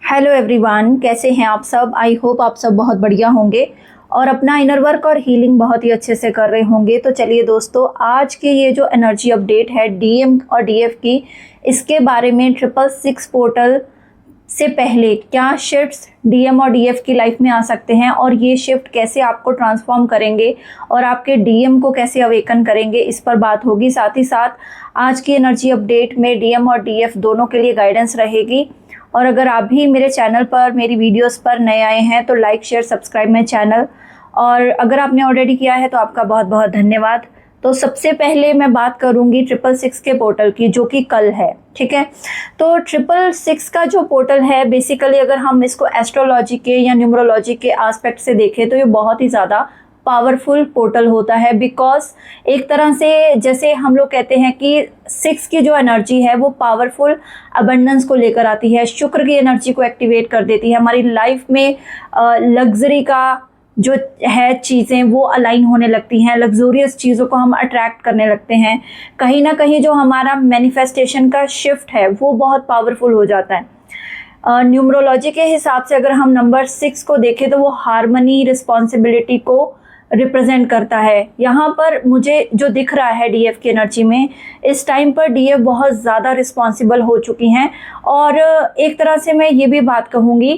Hello everyone, कैसे हैं आप सब। आई होप आप सब बहुत बढ़िया होंगे और अपना इनर वर्क और हीलिंग बहुत ही अच्छे से कर रहे होंगे। तो चलिए दोस्तों, आज के ये जो एनर्जी अपडेट है डीएम और डीएफ की, इसके बारे में 666 पोर्टल से पहले क्या शिफ्ट्स डीएम और डीएफ की लाइफ में आ सकते हैं और ये शिफ्ट कैसे आपको ट्रांसफॉर्म करेंगे और आपके डीएम को कैसे अवेकन करेंगे, इस पर बात होगी। साथ ही साथ आज की एनर्जी अपडेट में डीएम और डीएफ दोनों के लिए गाइडेंस रहेगी। और अगर आप भी मेरे चैनल पर, मेरी वीडियोस पर नए आए हैं तो like share subscribe my channel, और अगर आपने ऑलरेडी किया है तो आपका बहुत बहुत धन्यवाद। तो सबसे पहले मैं बात करूंगी 666 के पोर्टल की, जो कि कल है, ठीक है। तो 666 का जो पोर्टल है, बेसिकली अगर हम इसको एस्ट्रोलॉजी के या न्यूमरोलॉजी के एस्पेक्ट से देखें तो ये बहुत ही ज़्यादा पावरफुल पोर्टल होता है। बिकॉज एक तरह से जैसे हम लोग कहते हैं कि 6 की जो एनर्जी है वो पावरफुल अबंडेंस को लेकर आती है, शुक्र की एनर्जी को एक्टिवेट कर देती है। हमारी लाइफ में लग्जरी का जो है चीज़ें वो अलाइन होने लगती हैं, लग्जूरियस चीज़ों को हम अट्रैक्ट करने लगते हैं। कहीं ना कहीं जो हमारा मैनिफेस्टेशन का शिफ्ट है वो बहुत पावरफुल हो जाता है। न्यूमरोलॉजी के हिसाब से अगर हम नंबर 6 को देखें तो वो हार्मनी, रिस्पॉन्सिबिलिटी को रिप्रेजेंट करता है। यहाँ पर मुझे जो दिख रहा है डीएफ की एनर्जी में, इस टाइम पर डीएफ बहुत ज़्यादा रिस्पॉन्सिबल हो चुकी हैं। और एक तरह से मैं ये भी बात कहूँगी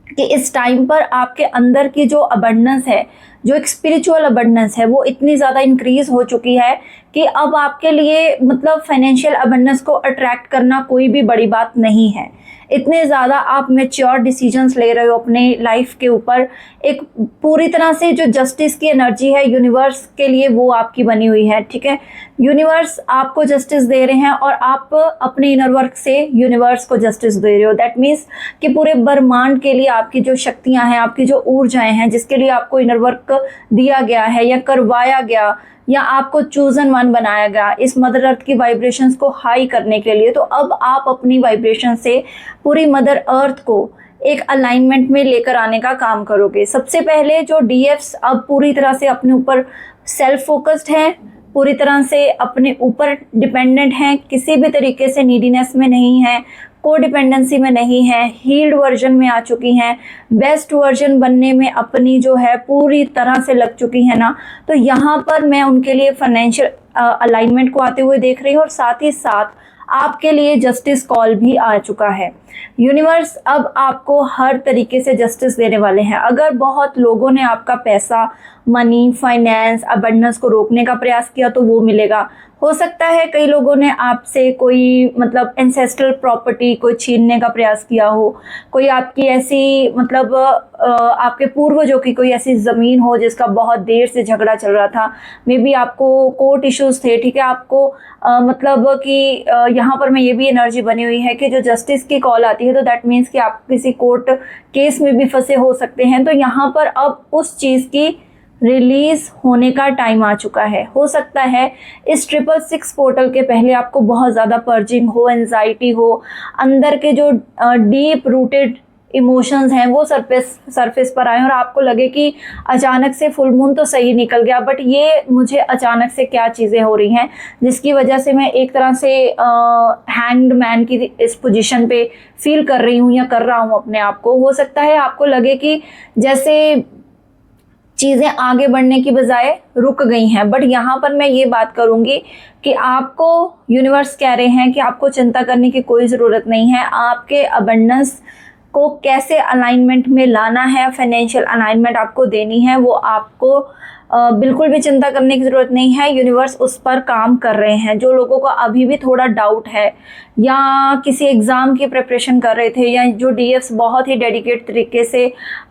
कि इस टाइम पर आपके अंदर की जो अबंडेंस है, जो एक स्पिरिचुअल अबंडेंस है, वो इतनी ज़्यादा इंक्रीज हो चुकी है कि अब आपके लिए मतलब फाइनेंशियल अबंडेंस को अट्रैक्ट करना कोई भी बड़ी बात नहीं है। इतने ज़्यादा आप मैच्योर डिसीजंस ले रहे हो अपने लाइफ के ऊपर। एक पूरी तरह से जो जस्टिस की एनर्जी है यूनिवर्स के लिए, वो आपकी बनी हुई है, ठीक है। यूनिवर्स आपको जस्टिस दे रहे हैं और आप अपने इनर वर्क से यूनिवर्स को जस्टिस दे रहे हो। दैट मीन्स कि पूरे ब्रह्मांड के लिए आपकी जो शक्तियाँ हैं, आपकी जो ऊर्जाएँ हैं, जिसके लिए आपको इनर वर्क दिया गया है या करवाया गया या आपको चूजन वन बनाया गया इस मदर अर्थ की वाइब्रेशंस को हाई करने के लिए, तो अब आप अपनी वाइब्रेशन से पूरी मदर अर्थ को एक अलाइनमेंट में लेकर आने का काम करोगे। सबसे पहले जो डीएफ्स अब पूरी तरह से अपने ऊपर सेल्फ फोकस्ड हैं, पूरी तरह से अपने ऊपर डिपेंडेंट हैं, किसी भी तरीके से नीडीनेस में नहीं है, कोडिपेंडेंसी में नहीं है, हील्ड वर्जन में आ चुकी हैं, बेस्ट वर्जन बनने में अपनी जो है पूरी तरह से लग चुकी है ना। तो यहाँ पर मैं उनके लिए फाइनेंशियल अलाइनमेंट को आते हुए देख रही हूँ और साथ ही साथ आपके लिए जस्टिस कॉल भी आ चुका है। यूनिवर्स अब आपको हर तरीके से जस्टिस देने वाले हैं। अगर बहुत लोगों ने आपका पैसा, मनी, फाइनेंस, अबंडेंस को रोकने का प्रयास किया तो वो मिलेगा। हो सकता है कई लोगों ने आपसे कोई मतलब एंसेस्ट्रल प्रॉपर्टी कोई छीनने का प्रयास किया हो, कोई आपकी ऐसी मतलब आपके पूर्वजों की कोई ऐसी ज़मीन हो जिसका बहुत देर से झगड़ा चल रहा था, मे बी आपको कोर्ट इश्यूज थे, ठीक है। आपको मतलब कि यहाँ पर मैं ये भी एनर्जी बनी हुई है कि जो जस्टिस की कॉल आती है तो दैट मीन्स कि आप किसी कोर्ट केस में भी फंसे हो सकते हैं। तो यहाँ पर अब उस चीज़ की रिलीज होने का टाइम आ चुका है। हो सकता है इस 666 पोर्टल के पहले आपको बहुत ज़्यादा पर्जिंग हो, एंजाइटी हो, अंदर के जो डीप रूटेड इमोशंस हैं वो सरफेस पर आए और आपको लगे कि अचानक से फुल मून तो सही निकल गया, बट ये मुझे अचानक से क्या चीज़ें हो रही हैं जिसकी वजह से मैं एक तरह से हैंग्ड मैन की इस पोजीशन पे फील कर रही हूँ या कर रहा हूँ अपने आप को। हो सकता है आपको लगे कि जैसे चीज़ें आगे बढ़ने की बजाय रुक गई हैं, बट यहाँ पर मैं ये बात करूँगी कि आपको यूनिवर्स कह रहे हैं कि आपको चिंता करने की कोई ज़रूरत नहीं है। आपके अबंडेंस को कैसे अलाइनमेंट में लाना है, फाइनेंशियल अलाइनमेंट आपको देनी है, वो आपको बिल्कुल भी चिंता करने की ज़रूरत नहीं है। यूनिवर्स उस पर काम कर रहे हैं। जो लोगों को अभी भी थोड़ा डाउट है या किसी एग्ज़ाम की प्रिपरेशन कर रहे थे, या जो डीएफ्स बहुत ही डेडिकेट तरीके से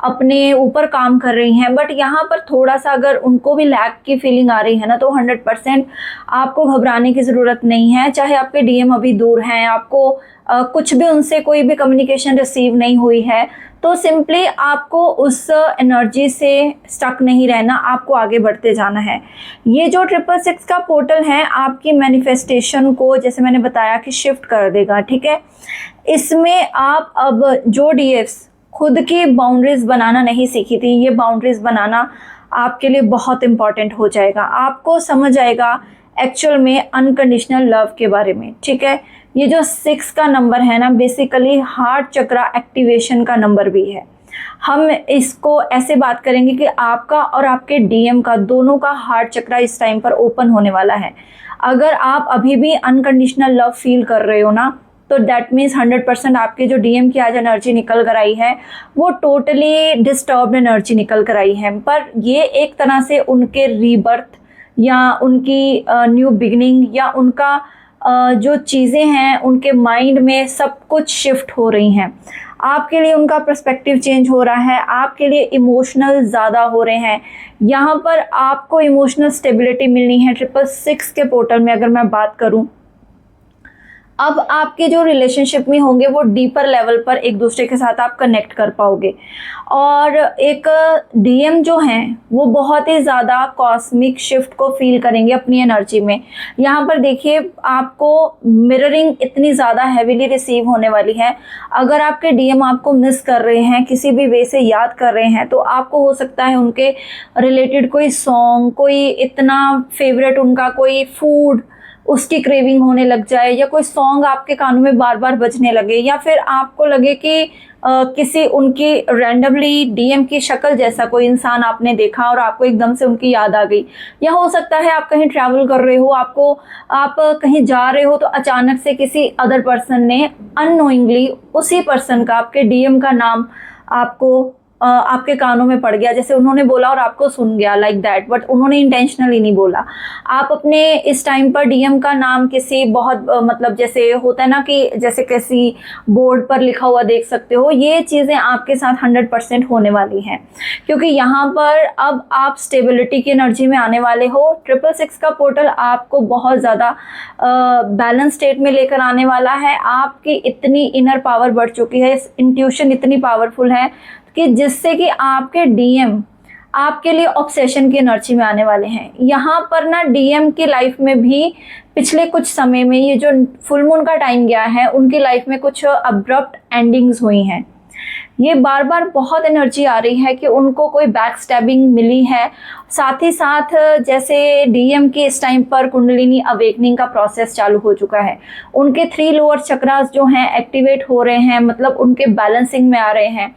अपने ऊपर काम कर रही हैं, बट यहाँ पर थोड़ा सा अगर उनको भी लैक की फीलिंग आ रही है ना, तो 100% आपको घबराने की ज़रूरत नहीं है। चाहे आपके डीएम अभी दूर हैं, आपको कुछ भी उनसे कोई भी कम्युनिकेशन रिसीव नहीं हुई है, तो सिंपली आपको उस एनर्जी से स्टक नहीं रहना, आपको आगे बढ़ते जाना है। ये जो 666 का पोर्टल है आपकी मैनिफेस्टेशन को, जैसे मैंने बताया, कि शिफ्ट कर देगा, ठीक है। इसमें आप अब जो डीएफ्स खुद की बाउंड्रीज बनाना नहीं सीखी थी, ये बाउंड्रीज बनाना आपके लिए बहुत इम्पॉर्टेंट हो जाएगा। आपको समझ आएगा एक्चुअल में अनकंडीशनल लव के बारे में, ठीक है, ये जो 6 का नंबर है ना, बेसिकली हार्ट चक्रा एक्टिवेशन का नंबर भी है। हम इसको ऐसे बात करेंगे कि आपका और आपके डीएम का दोनों का हार्ट चक्रा इस टाइम पर ओपन होने वाला है। अगर आप अभी भी अनकंडीशनल लव फील कर रहे हो ना, तो दैट मीन्स 100% आपके जो डीएम की आज एनर्जी निकल कर आई है वो टोटली डिस्टर्ब्ड एनर्जी निकल कर आई है। पर ये एक तरह से उनके रीबर्थ या उनकी न्यू बिगनिंग या उनका जो चीज़ें हैं उनके माइंड में सब कुछ शिफ्ट हो रही हैं। आपके लिए उनका पर्सपेक्टिव चेंज हो रहा है, आपके लिए इमोशनल ज़्यादा हो रहे हैं। यहाँ पर आपको इमोशनल स्टेबिलिटी मिलनी है 666 के पोर्टल में। अगर मैं बात करूँ, अब आपके जो रिलेशनशिप में होंगे वो डीपर लेवल पर एक दूसरे के साथ आप कनेक्ट कर पाओगे। और एक डीएम जो हैं वो बहुत ही ज़्यादा कॉस्मिक शिफ्ट को फील करेंगे अपनी एनर्जी में। यहाँ पर देखिए, आपको मिररिंग इतनी ज़्यादा हैवीली रिसीव होने वाली है। अगर आपके डीएम आपको मिस कर रहे हैं, किसी भी वे से याद कर रहे हैं, तो आपको हो सकता है उनके रिलेटेड कोई सॉन्ग, कोई इतना फेवरेट उनका कोई फूड, उसकी क्रेविंग होने लग जाए, या कोई सॉन्ग आपके कानों में बार बार बजने लगे, या फिर आपको लगे कि किसी उनकी रैंडमली डीएम की शक्ल जैसा कोई इंसान आपने देखा और आपको एकदम से उनकी याद आ गई। या हो सकता है आप कहीं ट्रैवल कर रहे हो, आप कहीं जा रहे हो, तो अचानक से किसी अदर पर्सन ने अननोइंगली उसी पर्सन का, आपके डीएम का नाम आपके कानों में पड़ गया, जैसे उन्होंने बोला और आपको सुन गया, लाइक दैट। बट उन्होंने इंटेंशनली नहीं बोला। आप अपने इस टाइम पर डीएम का नाम किसी बहुत मतलब जैसे होता है ना कि जैसे किसी बोर्ड पर लिखा हुआ देख सकते हो, ये चीज़ें आपके साथ 100% होने वाली हैं। क्योंकि यहाँ पर अब आप स्टेबिलिटी की एनर्जी में आने वाले हो। 666 का पोर्टल आपको बहुत ज़्यादा बैलेंस स्टेट में लेकर आने वाला है। आपकी इतनी इनर पावर बढ़ चुकी है, इंट्यूशन इतनी पावरफुल है कि जिससे कि आपके डीएम आपके लिए ऑब्सेशन की एनर्जी में आने वाले हैं। यहाँ पर ना डीएम की लाइफ में भी पिछले कुछ समय में ये जो फुल मून का टाइम गया है, उनकी लाइफ में कुछ अब्रप्ट एंडिंग्स हुई हैं। ये बार बार बहुत एनर्जी आ रही है कि उनको कोई बैक स्टैबिंग मिली है। साथ ही साथ जैसे डीएम के इस टाइम पर कुंडलिनी अवेकनिंग का प्रोसेस चालू हो चुका है। उनके 3 लोअर चक्रास जो हैं एक्टिवेट हो रहे हैं, मतलब उनके बैलेंसिंग में आ रहे हैं।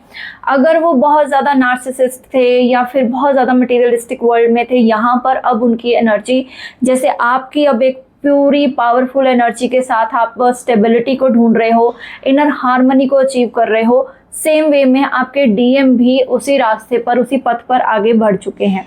अगर वो बहुत ज़्यादा नार्सिसिस्ट थे या फिर बहुत ज़्यादा मटेरियलिस्टिक वर्ल्ड में थे, यहाँ पर अब उनकी एनर्जी जैसे आपकी अब एक प्यूरी पावरफुल एनर्जी के साथ आप स्टेबिलिटी को ढूंढ रहे हो, इनर हार्मनी को अचीव कर रहे हो, सेम वे में आपके डीएम भी उसी रास्ते पर, उसी पथ पर आगे बढ़ चुके हैं।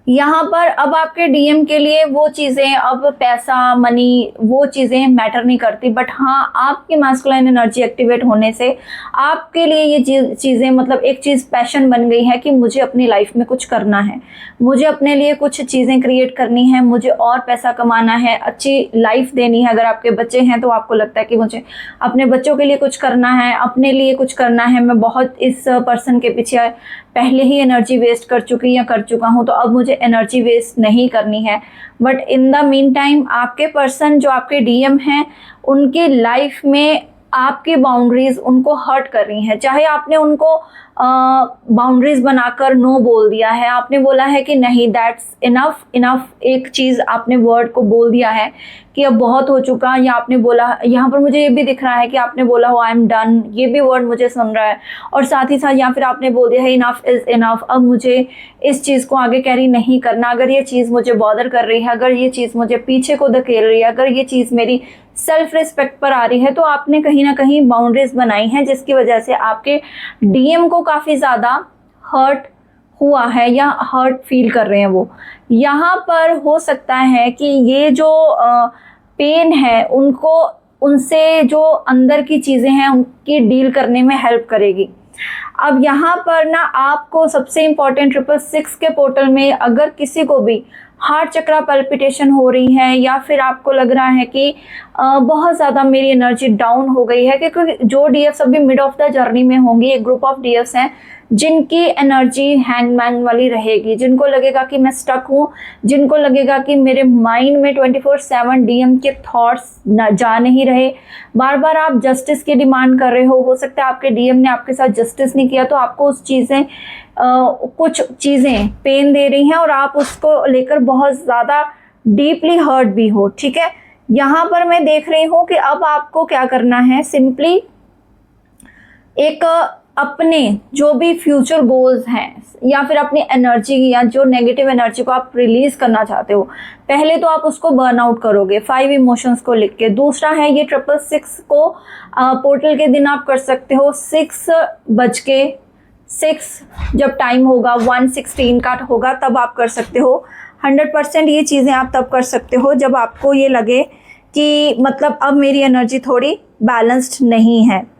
यहाँ पर अब आपके डीएम के लिए वो चीज़ें, अब पैसा, मनी, वो चीज़ें मैटर नहीं करती। बट हाँ, आपकी मैस्कुलाइन एनर्जी एक्टिवेट होने से आपके लिए ये चीज़ें मतलब एक चीज़ पैशन बन गई है कि मुझे अपनी लाइफ में कुछ करना है, मुझे अपने लिए कुछ चीज़ें क्रिएट करनी है, मुझे और पैसा कमाना है, अच्छी लाइफ देनी है। अगर आपके बच्चे हैं तो आपको लगता है कि मुझे अपने बच्चों के लिए कुछ करना है, अपने लिए कुछ करना है, मैं बहुत इस पर्सन के पीछे पहले ही एनर्जी वेस्ट कर चुका हूँ, तो अब मुझे एनर्जी वेस्ट नहीं करनी है। But in the mean time आपके पर्सन जो आपके डीएम हैं, उनकी लाइफ में आपकी बाउंड्रीज उनको हर्ट कर रही हैं। चाहे आपने उनको बाउंड्रीज बनाकर नो बोल दिया है, आपने बोला है कि नहीं, दैट्स इनफ, एक चीज़ आपने वर्ड को बोल दिया है कि अब बहुत हो चुका, या आपने बोला, यहाँ पर मुझे ये भी दिख रहा है कि आपने बोला हो आई एम डन, ये भी वर्ड मुझे सुन रहा है। और साथ ही साथ या फिर आपने बोल दिया है इनफ इज़ इनफ, अब मुझे इस चीज़ को आगे कैरी नहीं करना। अगर ये चीज़ मुझे बॉदर कर रही है, अगर ये चीज़ मुझे पीछे को धकेल रही है, अगर ये चीज़ मेरी सेल्फ रिस्पेक्ट पर आ रही है, तो आपने कहीं ना कहीं बाउंड्रीज बनाई हैं, जिसकी वजह से आपके डीएम को काफ़ी ज़्यादा हर्ट हुआ है या हर्ट फील कर रहे हैं वो। यहाँ पर हो सकता है कि ये जो पेन है उनको, उनसे जो अंदर की चीज़ें हैं उनकी डील करने में हेल्प करेगी। अब यहाँ पर ना आपको सबसे इम्पॉर्टेंट 666 के पोर्टल में अगर किसी को भी हार्ट चक्रा पल्पिटेशन हो रही है, या फिर आपको लग रहा है कि बहुत ज़्यादा मेरी एनर्जी डाउन हो गई है, क्योंकि जो डीएफ्स अभी मिड ऑफ द जर्नी में होंगी, एक ग्रुप ऑफ डीएफ्स हैं जिनकी एनर्जी हैंगमैन वाली रहेगी, जिनको लगेगा कि मैं स्टक हूँ, जिनको लगेगा कि मेरे माइंड में 24/7 डीएम के थॉट्स जा नहीं रहे, बार बार आप जस्टिस की डिमांड कर रहे हो सकता है आपके डीएम ने आपके साथ जस्टिस नहीं किया, तो आपको उस चीज़ें कुछ चीज़ें पेन दे रही हैं और आप उसको लेकर बहुत ज़्यादा डीपली हर्ट भी हो। ठीक है, यहाँ पर मैं देख रही हूँ कि अब आपको क्या करना है, सिंपली एक अपने जो भी फ्यूचर गोल्स हैं या फिर अपनी एनर्जी या जो नेगेटिव एनर्जी को आप रिलीज करना चाहते हो, पहले तो आप उसको बर्न आउट करोगे 5 इमोशंस को लिख के। दूसरा है ये 666 को पोर्टल के दिन आप कर सकते हो 6:06 जब टाइम होगा, 1:16 का होगा तब आप कर सकते हो। 100% ये चीज़ें आप तब कर सकते हो जब आपको ये लगे कि मतलब अब मेरी एनर्जी थोड़ी बैलेंस्ड नहीं है।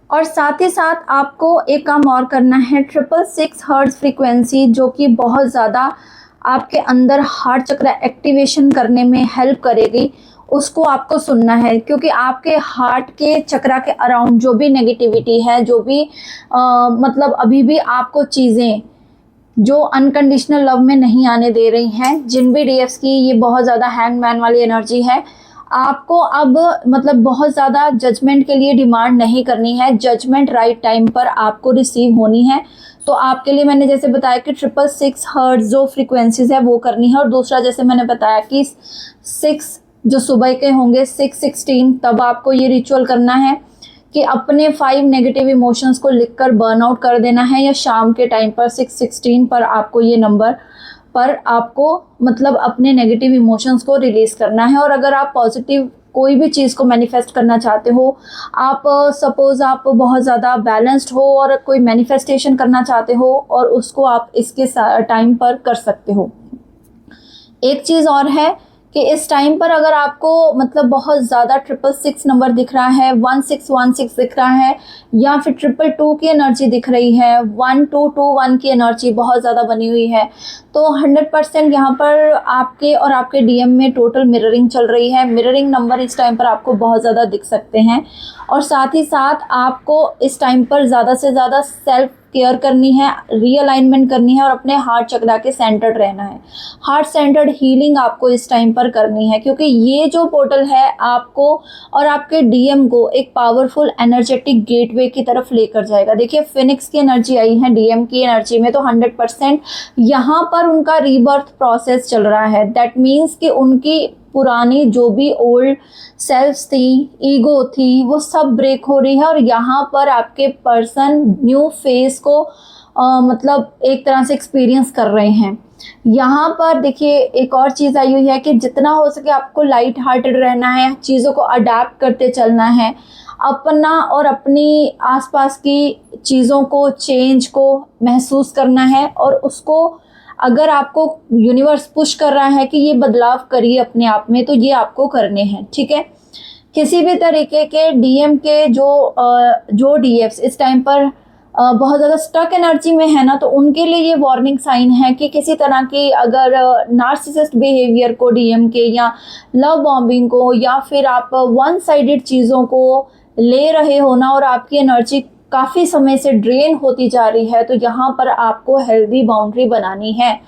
और साथ ही साथ आपको एक काम और करना है, 666 हर्ट्ज फ्रीक्वेंसी जो कि बहुत ज़्यादा आपके अंदर हार्ट चक्र एक्टिवेशन करने में हेल्प करेगी, उसको आपको सुनना है। क्योंकि आपके हार्ट के चक्रा के अराउंड जो भी नेगेटिविटी है, जो भी मतलब अभी भी आपको चीज़ें जो अनकंडीशनल लव में नहीं आने दे रही हैं, जिन भी डीएफ्स की ये बहुत ज़्यादा हैंगमैन वाली एनर्जी है, आपको अब मतलब बहुत ज़्यादा जजमेंट के लिए डिमांड नहीं करनी है। जजमेंट राइट टाइम पर आपको रिसीव होनी है। तो आपके लिए मैंने जैसे बताया कि 666 हर्ट्ज जो फ्रीक्वेंसीज है वो करनी है। और दूसरा जैसे मैंने बताया कि 6 जो सुबह के होंगे 6:16 तब आपको ये रिचुअल करना है कि अपने 5 नेगेटिव इमोशंस को लिखकर बर्न आउट कर देना है, या शाम के टाइम पर 6:16 पर आपको ये नंबर पर आपको मतलब अपने नेगेटिव इमोशंस को रिलीज़ करना है। और अगर आप पॉजिटिव कोई भी चीज़ को मैनिफेस्ट करना चाहते हो, आप सपोज़ आप बहुत ज़्यादा बैलेंस्ड हो और कोई मैनिफेस्टेशन करना चाहते हो, और उसको आप इसके टाइम पर कर सकते हो। एक चीज़ और है कि इस टाइम पर अगर आपको मतलब बहुत ज़्यादा 666 नंबर दिख रहा है, 1616 दिख रहा है, या फिर 222 की एनर्जी दिख रही है, 1221 की एनर्जी बहुत ज़्यादा बनी हुई है, तो 100% यहाँ पर आपके और आपके डीएम में टोटल मिररिंग चल रही है। मिररिंग नंबर इस टाइम पर आपको बहुत ज़्यादा दिख सकते हैं। और साथ ही साथ आपको इस टाइम पर ज़्यादा से ज़्यादा सेल्फ केयर करनी है, रीअलाइनमेंट करनी है और अपने हार्ट चक्रा के सेंटर्ड रहना है। हार्ट सेंटर्ड हीलिंग आपको इस टाइम पर करनी है, क्योंकि ये जो पोर्टल है आपको और आपके डीएम को एक पावरफुल एनर्जेटिक गेटवे की तरफ लेकर जाएगा। देखिए फिनिक्स की एनर्जी आई है डीएम की एनर्जी में, तो 100% यहाँ पर उनका रीबर्थ प्रोसेस चल रहा है। दैट मीन्स कि उनकी पुरानी जो भी ओल्ड सेल्फ्स थी, ईगो थी, वो सब ब्रेक हो रही है। और यहाँ पर आपके पर्सन न्यू फेस को मतलब एक तरह से एक्सपीरियंस कर रहे हैं। यहाँ पर देखिए एक और चीज़ आई हुई है कि जितना हो सके आपको लाइट हार्टेड रहना है, चीज़ों को अडेप्ट करते चलना है, अपना और अपनी आसपास की चीज़ों को चेंज को महसूस करना है, और उसको अगर आपको यूनिवर्स पुश कर रहा है कि ये बदलाव करिए अपने आप में, तो ये आपको करने हैं। ठीक है, किसी भी तरीके के डीएम के जो डीएफ्स इस टाइम पर बहुत ज़्यादा स्टक एनर्जी में है ना, तो उनके लिए ये वार्निंग साइन है कि किसी तरह की अगर नार्सिसिस्ट बिहेवियर को डीएम के, या लव बॉम्बिंग को, या फिर आप वन साइडेड चीज़ों को ले रहे हो ना, और आपकी एनर्जी काफ़ी समय से ड्रेन होती जा रही है, तो यहाँ पर आपको हेल्दी बाउंड्री बनानी है।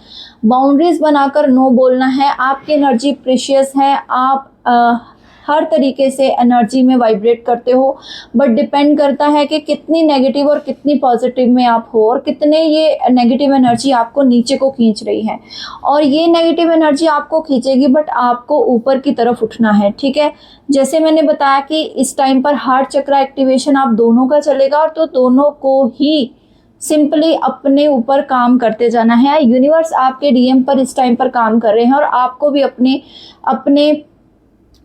बाउंड्रीज बनाकर नो बोलना है। आपकी एनर्जी प्रीशियस है, आप हर तरीके से एनर्जी में वाइब्रेट करते हो, बट डिपेंड करता है कि कितनी नेगेटिव और कितनी पॉजिटिव में आप हो, और कितने ये नेगेटिव एनर्जी आपको नीचे को खींच रही है। और ये नेगेटिव एनर्जी आपको खींचेगी, बट आपको ऊपर की तरफ उठना है। ठीक है, जैसे मैंने बताया कि इस टाइम पर हार्ट चक्र एक्टिवेशन आप दोनों का चलेगा, और तो दोनों को ही सिंपली अपने ऊपर काम करते जाना है। यूनिवर्स आपके डीएम पर इस टाइम पर काम कर रहे हैं, और आपको भी अपने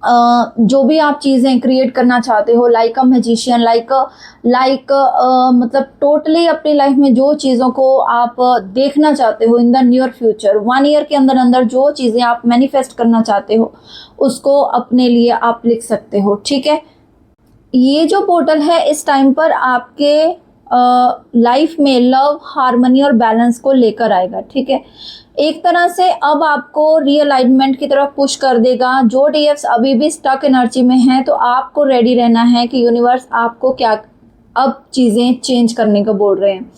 जो भी आप चीज़ें क्रिएट करना चाहते हो, लाइक अ मैजिशियन, लाइक मतलब टोटली अपनी लाइफ में जो चीज़ों को आप देखना चाहते हो in the near future, 1 year के अंदर अंदर जो चीज़ें आप मैनिफेस्ट करना चाहते हो, उसको अपने लिए आप लिख सकते हो। ठीक है, ये जो पोर्टल है इस टाइम पर आपके लाइफ में लव, हार्मनी और बैलेंस को लेकर आएगा। ठीक है, एक तरह से अब आपको रीअलाइनमेंट की तरफ पुश कर देगा। जो डीएफ्स अभी भी स्टक एनर्जी में हैं, तो आपको रेडी रहना है कि यूनिवर्स आपको क्या अब चीज़ें चेंज करने को बोल रहे हैं।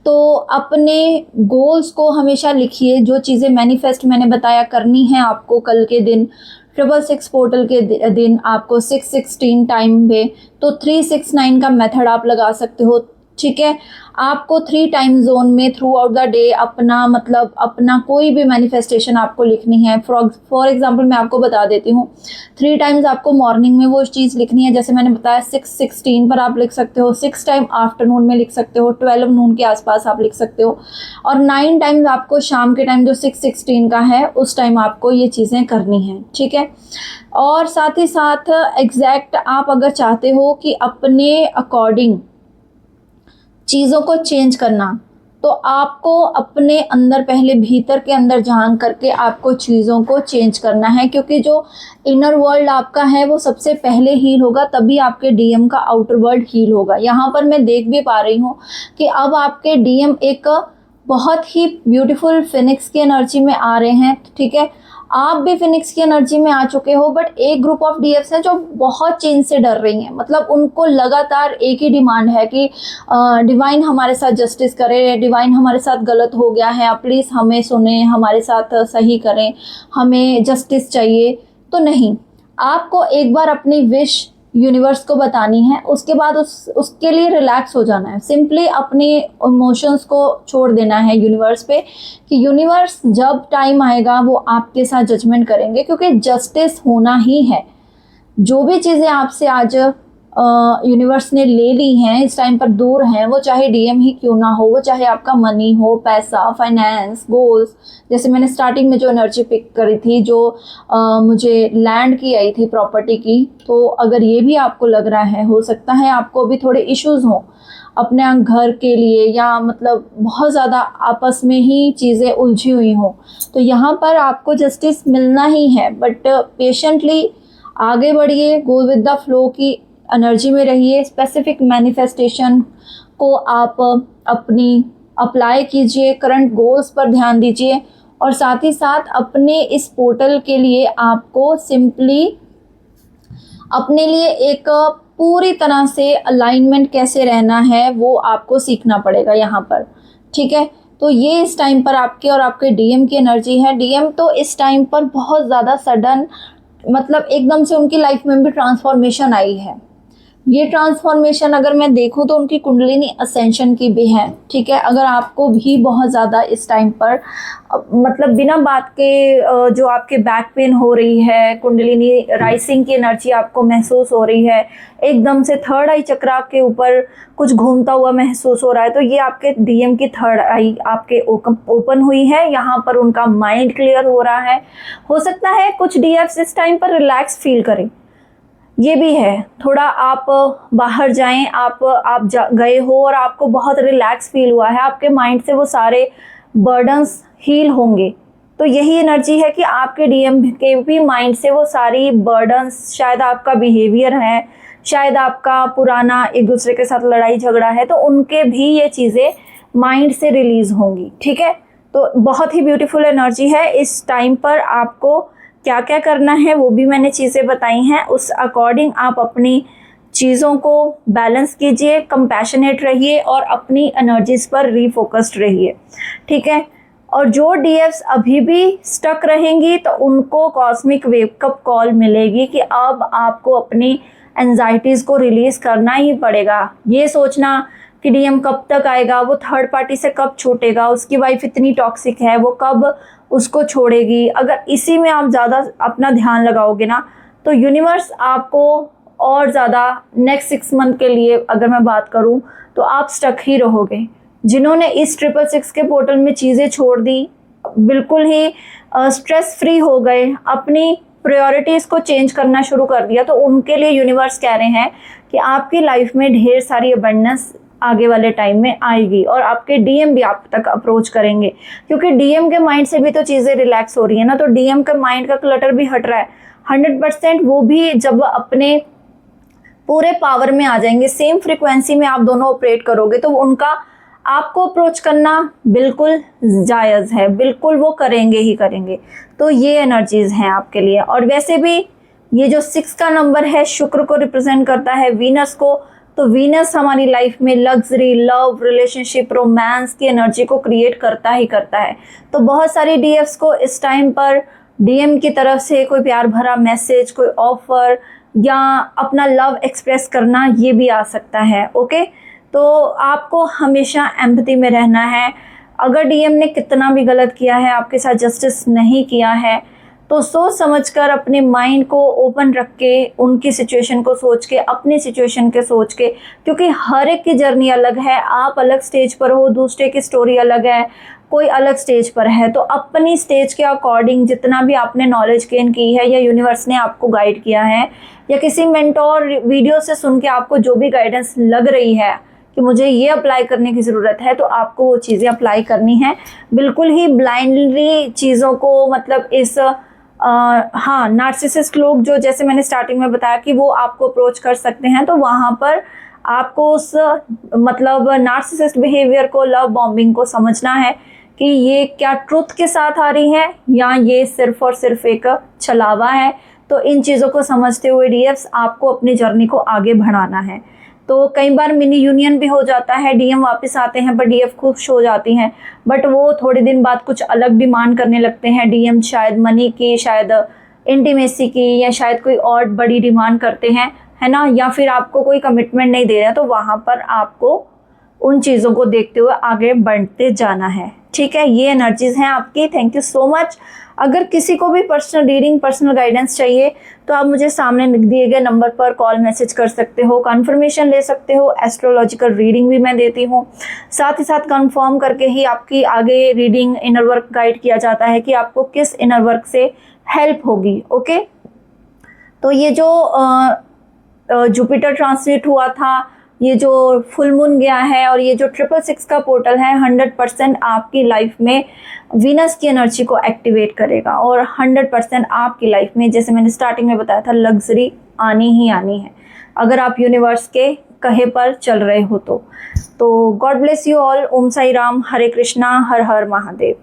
तो अपने गोल्स को हमेशा लिखिए, जो चीज़ें मैनिफेस्ट मैंने बताया करनी है आपको कल के दिन 666 पोर्टल के दिन आपको 6:16 टाइम पे, तो 369 का मेथड आप लगा सकते हो। ठीक है। आपको 3 टाइम जोन में थ्रू आउट द डे अपना मतलब अपना कोई भी मैनिफेस्टेशन आपको लिखनी है। फॉर एग्जांपल मैं आपको बता देती हूँ, 3 टाइम्स आपको मॉर्निंग में वो चीज़ लिखनी है, जैसे मैंने बताया 6:16 पर आप लिख सकते हो, 6 टाइम आफ्टरनून में लिख सकते हो, 12 नून के आसपास आप लिख सकते हो, और 9 टाइम्स आपको शाम के टाइम जो 6:16 का है उस टाइम आपको ये चीज़ें करनी है। ठीक है। और साथ ही साथ एग्जैक्ट आप अगर चाहते हो कि अपने अकॉर्डिंग चीज़ों को चेंज करना, तो आपको अपने अंदर पहले भीतर के अंदर झांक करके आपको चीज़ों को चेंज करना है, क्योंकि जो इनर वर्ल्ड आपका है वो सबसे पहले हील होगा, तभी आपके डीएम का आउटर वर्ल्ड हील होगा। यहाँ पर मैं देख भी पा रही हूँ कि अब आपके डीएम एक बहुत ही ब्यूटीफुल फिनिक्स की एनर्जी में आ रहे हैं। ठीक है। आप भी फिनिक्स की एनर्जी में आ चुके हो, बट एक ग्रुप ऑफ डीएफ्स हैं जो बहुत चेंज से डर रही हैं। मतलब उनको लगातार एक ही डिमांड है कि डिवाइन हमारे साथ जस्टिस करे, डिवाइन हमारे साथ गलत हो गया है, आप प्लीज़ हमें सुने, हमारे साथ सही करें, हमें जस्टिस चाहिए। तो नहीं, आपको एक बार अपनी विश यूनिवर्स को बतानी है, उसके बाद उसके लिए रिलैक्स हो जाना है। सिंपली अपने इमोशंस को छोड़ देना है यूनिवर्स पे, कि यूनिवर्स जब टाइम आएगा वो आपके साथ जजमेंट करेंगे, क्योंकि जस्टिस होना ही है। जो भी चीज़ें आपसे आज यूनिवर्स ने ले ली हैं, इस टाइम पर दूर हैं, वो चाहे डीएम ही क्यों ना हो, वो चाहे आपका मनी हो, पैसा, फाइनेंस, गोल्स, जैसे मैंने स्टार्टिंग में जो एनर्जी पिक करी थी, जो मुझे लैंड की आई थी, प्रॉपर्टी की, तो अगर ये भी आपको लग रहा है, हो सकता है आपको अभी थोड़े इश्यूज़ हों अपने घर के लिए, या मतलब बहुत ज़्यादा आपस में ही चीज़ें उलझी हुई हों, तो यहाँ पर आपको जस्टिस मिलना ही है। बट पेशेंटली आगे बढ़िए, गो विद द फ्लो की एनर्जी में रहिए। स्पेसिफिक मैनिफेस्टेशन को आप अपनी अप्लाई कीजिए, करंट गोल्स पर ध्यान दीजिए, और साथ ही साथ अपने इस पोर्टल के लिए आपको सिंपली अपने लिए एक पूरी तरह से अलाइनमेंट कैसे रहना है वो आपको सीखना पड़ेगा यहाँ पर। ठीक है। तो ये इस टाइम पर आपके और आपके डीएम की एनर्जी है। डीएम तो इस टाइम पर बहुत ज़्यादा सडन, मतलब एकदम से उनकी लाइफ में भी ट्रांसफॉर्मेशन आई है। ये ट्रांसफॉर्मेशन अगर मैं देखूं तो उनकी कुंडलिनी असेंशन की भी है। ठीक है। अगर आपको भी बहुत ज़्यादा इस टाइम पर मतलब बिना बात के जो आपके बैक पेन हो रही है, कुंडलिनी राइसिंग की एनर्जी आपको महसूस हो रही है, एकदम से थर्ड आई चक्रा के ऊपर कुछ घूमता हुआ महसूस हो रहा है, तो ये आपके डीएम की थर्ड आई आपके ओपन हुई है। यहाँ पर उनका माइंड क्लियर हो रहा है। हो सकता है कुछ डीएफ्स इस टाइम पर रिलैक्स फील करें, ये भी है। थोड़ा आप बाहर जाएं, आप गए हो और आपको बहुत रिलैक्स फील हुआ है, आपके माइंड से वो सारे बर्डन्स हील होंगे। तो यही एनर्जी है कि आपके डीएम के भी माइंड से वो सारी बर्डन्स, शायद आपका बिहेवियर है, शायद आपका पुराना एक दूसरे के साथ लड़ाई झगड़ा है, तो उनके भी ये चीज़ें माइंड से रिलीज होंगी। ठीक है। तो बहुत ही ब्यूटीफुल एनर्जी है। इस टाइम पर आपको क्या क्या करना है वो भी मैंने चीज़ें बताई हैं, उस अकॉर्डिंग आप अपनी चीज़ों को बैलेंस कीजिए, कंपैशनेट रहिए और अपनी एनर्जीज पर रीफोकस्ड रहिए। ठीक है। और जो डीएफ्स अभी भी स्टक रहेंगी तो उनको कॉस्मिक वेकअप कॉल मिलेगी कि अब आपको अपनी एंजाइटीज़ को रिलीज़ करना ही पड़ेगा। ये सोचना कि डीएम कब तक आएगा, वो थर्ड पार्टी से कब छूटेगा, उसकी वाइफ इतनी टॉक्सिक है, वो कब उसको छोड़ेगी, अगर इसी में आप ज़्यादा अपना ध्यान लगाओगे ना, तो यूनिवर्स आपको और ज़्यादा नेक्स्ट 6 मंथ के लिए अगर मैं बात करूं तो आप स्टक ही रहोगे। जिन्होंने इस 666 के पोर्टल में चीज़ें छोड़ दी, बिल्कुल ही स्ट्रेस फ्री हो गए, अपनी प्रायोरिटीज़ को चेंज करना शुरू कर दिया, तो उनके लिए यूनिवर्स कह रहे हैं कि आपकी लाइफ में ढेर सारी अबंडेंस आगे वाले टाइम में आएगी, और आपके डीएम भी आप तक अप्रोच करेंगे, क्योंकि डीएम के माइंड से भी तो चीज़ें रिलैक्स हो रही है ना, तो डीएम के माइंड का क्लटर भी हट रहा है 100%। वो भी जब अपने पूरे पावर में आ जाएंगे, सेम फ्रिक्वेंसी में आप दोनों ऑपरेट करोगे, तो उनका आपको अप्रोच करना बिल्कुल जायज़ है, बिल्कुल वो करेंगे ही करेंगे। तो ये एनर्जीज़ हैं आपके लिए। और वैसे भी ये जो 6 का नंबर है, शुक्र को रिप्रेजेंट करता है, वीनस को, तो वीनस हमारी लाइफ में लग्जरी, लव, रिलेशनशिप, रोमांस की एनर्जी को क्रिएट करता ही करता है। तो बहुत सारी डीएफ्स को इस टाइम पर डीएम की तरफ से कोई प्यार भरा मैसेज, कोई ऑफर या अपना लव एक्सप्रेस करना, ये भी आ सकता है। ओके। तो आपको हमेशा एम्पैथी में रहना है। अगर डीएम ने कितना भी गलत किया है, आपके साथ जस्टिस नहीं किया है, तो सोच समझकर अपने माइंड को ओपन रख के, उनकी सिचुएशन को सोच के, अपनी सिचुएशन के सोच के, क्योंकि हर एक की जर्नी अलग है। आप अलग स्टेज पर हो, दूसरे की स्टोरी अलग है, कोई अलग स्टेज पर है। तो अपनी स्टेज के अकॉर्डिंग जितना भी आपने नॉलेज गेन की है, या यूनिवर्स ने आपको गाइड किया है, या किसी मेंटोर वीडियो से सुन के आपको जो भी गाइडेंस लग रही है कि मुझे ये अप्लाई करने की ज़रूरत है, तो आपको वो चीज़ें अप्लाई करनी है। बिल्कुल ही ब्लाइंडली चीज़ों को, मतलब इस हाँ, नार्सिसिस्ट लोग जो, जैसे मैंने स्टार्टिंग में बताया कि वो आपको अप्रोच कर सकते हैं, तो वहाँ पर आपको उस मतलब नार्सिसिस्ट बिहेवियर को, लव बॉम्बिंग को समझना है कि ये क्या ट्रुथ के साथ आ रही है या ये सिर्फ और सिर्फ एक छलावा है। तो इन चीज़ों को समझते हुए डीएफ्स आपको अपनी जर्नी को आगे बढ़ाना है। तो कई बार मिनी यूनियन भी हो जाता है, डीएम वापस आते हैं पर डीएफ खुश हो जाती हैं, बट वो थोड़े दिन बाद कुछ अलग डिमांड करने लगते हैं। डीएम शायद मनी की, शायद इंटीमेसी की, या शायद कोई और बड़ी डिमांड करते हैं, है ना, या फिर आपको कोई कमिटमेंट नहीं दे रहे हैं। तो वहाँ पर आपको उन चीज़ों को देखते हुए आगे बढ़ते जाना है। ठीक है, ये एनर्जीज हैं आपकी। Thank you so much. अगर किसी को भी पर्सनल रीडिंग, पर्सनल गाइडेंस चाहिए तो आप मुझे सामने दिए गए नंबर पर कॉल मैसेज कर सकते हो, कंफर्मेशन ले सकते हो। एस्ट्रोलॉजिकल रीडिंग भी मैं देती हूँ। साथ ही साथ कंफर्म करके ही आपकी आगे रीडिंग, इनर वर्क गाइड किया जाता है कि आपको किस इनर वर्क से हेल्प होगी। ओके, तो ये जो जुपिटर ट्रांसलेट हुआ था, ये जो फुल मून गया है, और ये जो 666 का पोर्टल है, 100% आपकी लाइफ में वीनस की एनर्जी को एक्टिवेट करेगा, और 100% आपकी लाइफ में, जैसे मैंने स्टार्टिंग में बताया था, लग्जरी आनी ही आनी है, अगर आप यूनिवर्स के कहे पर चल रहे हो तो। God bless you all. Om Sai Ram, Hare Krishna, हर हर महादेव।